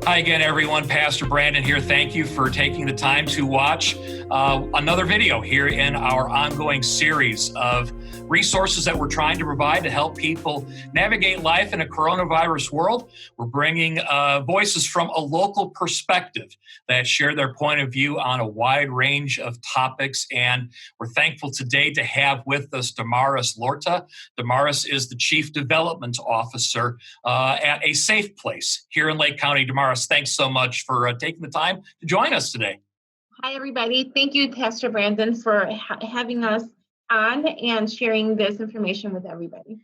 Hi again, everyone. Pastor Brandon here. Thank you for taking the time to watch another video here in our ongoing series of resources that we're trying to provide to help people navigate life in a coronavirus world. We're bringing voices from a local perspective that share their point of view on a wide range of topics. And we're thankful today to have with us Damaris Lorta. Damaris is the Chief Development Officer at A Safe Place here in Lake County. Damaris, thanks so much for taking the time to join us today. Hi, everybody. Thank you, Pastor Brandon, for having us on and sharing this information with everybody.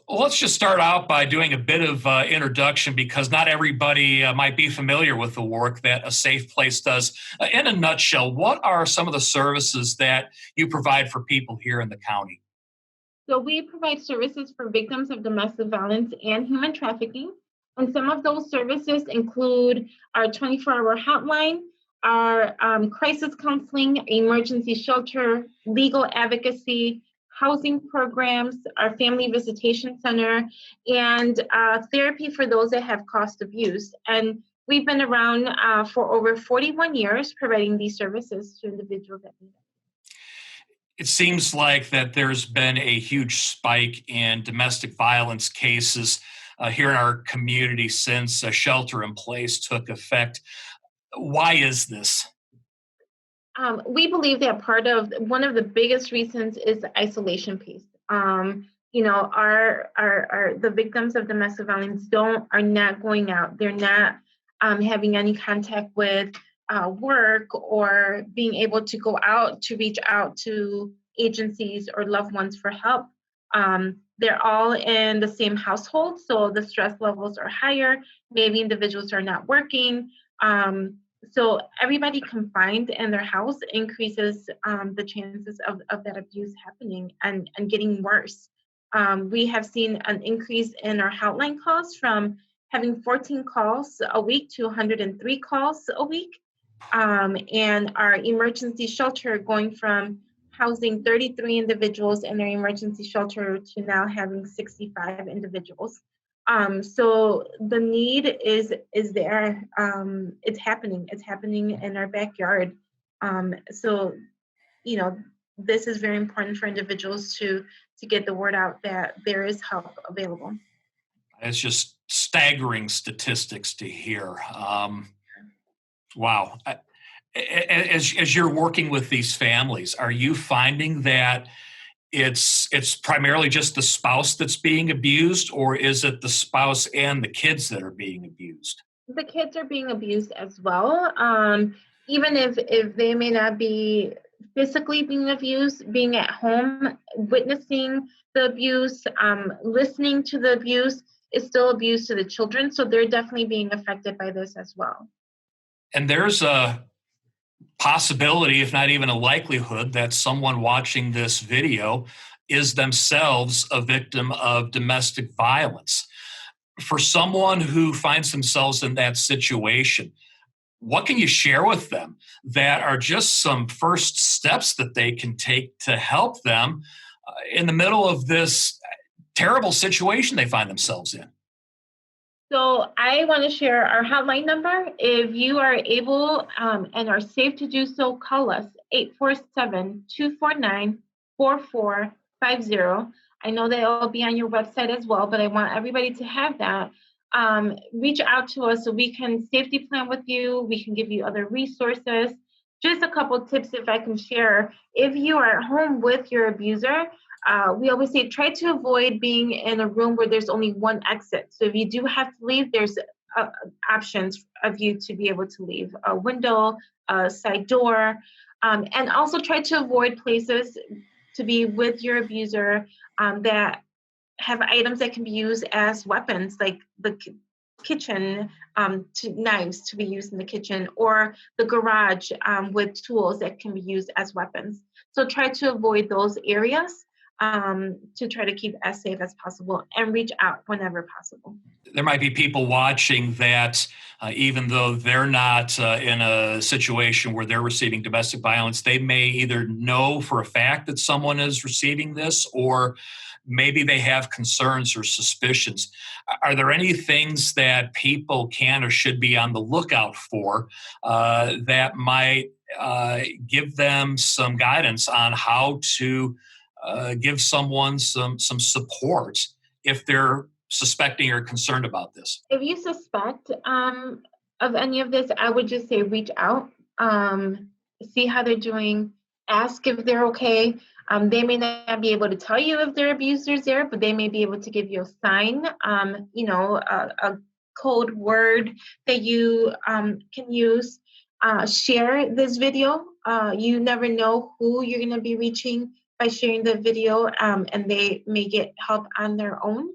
Well, let's just start out by doing a bit of introduction because not everybody might be familiar with the work that A Safe Place does. In a nutshell, what are some of the services that you provide for people here in the county? So we provide services for victims of domestic violence and human trafficking. And some of those services include our 24-hour hotline, our crisis counseling, emergency shelter, legal advocacy, housing programs, our family visitation center, and therapy for those that have cost abuse. And we've been around for over 41 years providing these services to individuals that need it. It seems like that there's been a huge spike in domestic violence cases here in our community since shelter in place took effect. Why is this? We believe that one of the biggest reasons is the isolation piece. The victims of domestic violence are not going out. They're not having any contact with work or being able to go out to reach out to agencies or loved ones for help. They're all in the same household, so the stress levels are higher. Maybe individuals are not working. So everybody confined in their house increases the chances of that abuse happening and getting worse. We have seen an increase in our hotline calls from having 14 calls a week to 103 calls a week. And our emergency shelter going from housing 33 individuals in their emergency shelter to now having 65 individuals. So the need is there. It's happening in our backyard. This is very important for individuals to get the word out that there is help available. It's just staggering statistics to hear. Wow. As you're working with these families, are you finding that it's primarily just the spouse that's being abused, or is it the spouse and the kids that are being abused? The kids are being abused as well. Even if they may not be physically being abused, being at home, witnessing the abuse, listening to the abuse is still abuse to the children. So they're definitely being affected by this as well. And there's a possibility, if not even a likelihood, that someone watching this video is themselves a victim of domestic violence. For someone who finds themselves in that situation, what can you share with them that are just some first steps that they can take to help them in the middle of this terrible situation they find themselves in? So I want to share our hotline number. If you are able and are safe to do so, call us 847-249-4450. I know that it will be on your website as well, but I want everybody to have that. Reach out to us so we can safety plan with you. We can give you other resources. Just a couple tips if I can share. If you are at home with your abuser, we always say try to avoid being in a room where there's only one exit. So if you do have to leave, there's options of you to be able to leave: a window, a side door, and also try to avoid places to be with your abuser that have items that can be used as weapons, like the kitchen, knives to be used in the kitchen, or the garage with tools that can be used as weapons. So try to avoid those areas to try to keep as safe as possible and reach out whenever possible. There might be people watching that even though they're not in a situation where they're receiving domestic violence, they may either know for a fact that someone is receiving this, or maybe they have concerns or suspicions. Are there any things that people can or should be on the lookout for that might give them some guidance on how to give someone some support if they're suspecting or concerned about this? If you suspect of any of this, I would just say reach out, see how they're doing, ask if they're okay. They may not be able to tell you if their abuser's there, but they may be able to give you a sign, a code word that you can use. Share this video. You never know who you're going to be reaching by sharing the video, and they may get help on their own.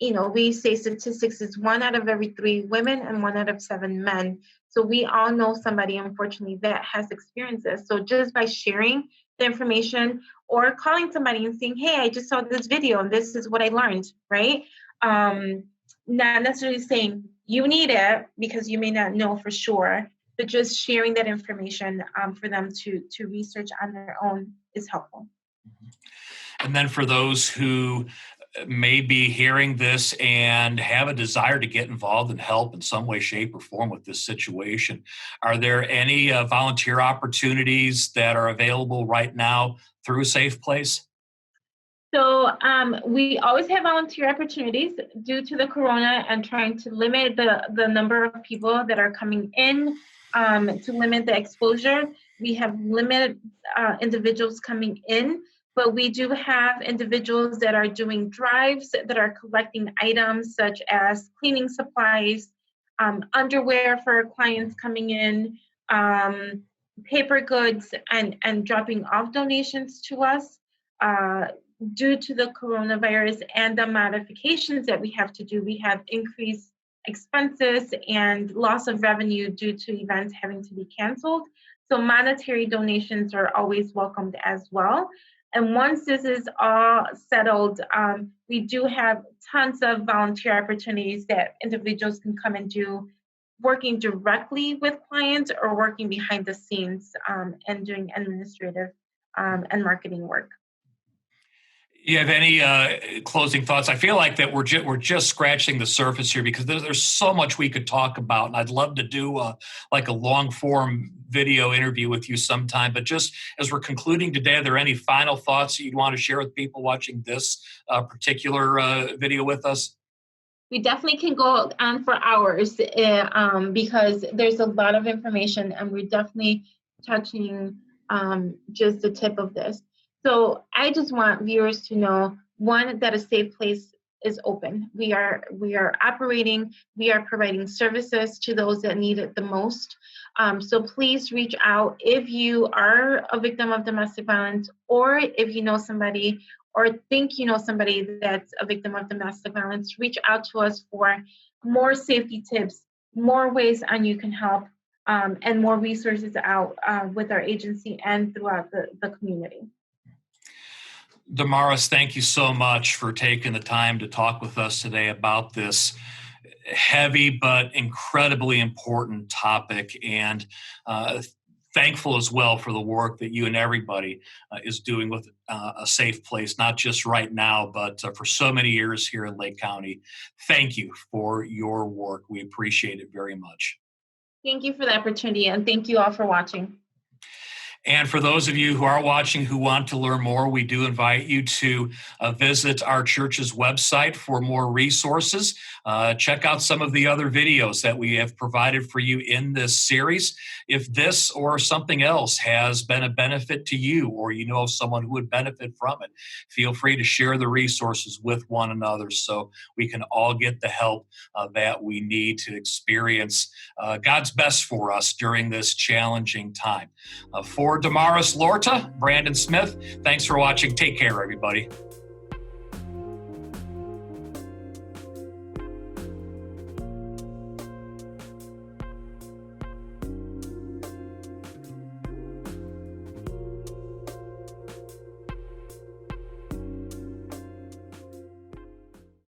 We say statistics is 1 out of every 3 women and 1 out of 7 men. So we all know somebody, unfortunately, that has experienced this. So just by sharing the information or calling somebody and saying, hey, I just saw this video and this is what I learned, right? Not necessarily saying you need it because you may not know for sure, but just sharing that information for them to research on their own is helpful. And then for those who may be hearing this and have a desire to get involved and help in some way, shape, or form with this situation, are there any volunteer opportunities that are available right now through a Safe Place? So we always have volunteer opportunities due to the corona and trying to limit the number of people that are coming in, to limit the exposure. We have limited individuals coming in, but we do have individuals that are doing drives that are collecting items such as cleaning supplies, underwear for clients coming in, paper goods, and dropping off donations to us. Due to the coronavirus and the modifications that we have to do, we have increased expenses and loss of revenue due to events having to be canceled. So monetary donations are always welcomed as well. And once this is all settled, we do have tons of volunteer opportunities that individuals can come and do, working directly with clients or working behind the scenes and doing administrative and marketing work. You have any closing thoughts? I feel like that we're just scratching the surface here because there's so much we could talk about, and I'd love to do like a long form video interview with you sometime. But just as we're concluding today, are there any final thoughts that you'd want to share with people watching this particular video with us? We definitely can go on for hours because there's a lot of information, and we're definitely touching just the tip of this. So I just want viewers to know, one, that a Safe Place is open. We are operating. We are providing services to those that need it the most. So please reach out if you are a victim of domestic violence, or if you know somebody or think you know somebody that's a victim of domestic violence. Reach out to us for more safety tips, more ways on you can help, and more resources out with our agency and throughout the community. Damaris, thank you so much for taking the time to talk with us today about this heavy but incredibly important topic, and thankful as well for the work that you and everybody is doing with a Safe Place, not just right now, but for so many years here in Lake County. Thank you for your work. We appreciate it very much. Thank you for the opportunity, and thank you all for watching. And for those of you who are watching who want to learn more, we do invite you to visit our church's website for more resources. Check out some of the other videos that we have provided for you in this series. If this or something else has been a benefit to you, or you know of someone who would benefit from it, feel free to share the resources with one another so we can all get the help that we need to experience God's best for us during this challenging time. For Damaris Lorta, Brandon Smith, thanks for watching. Take care, everybody.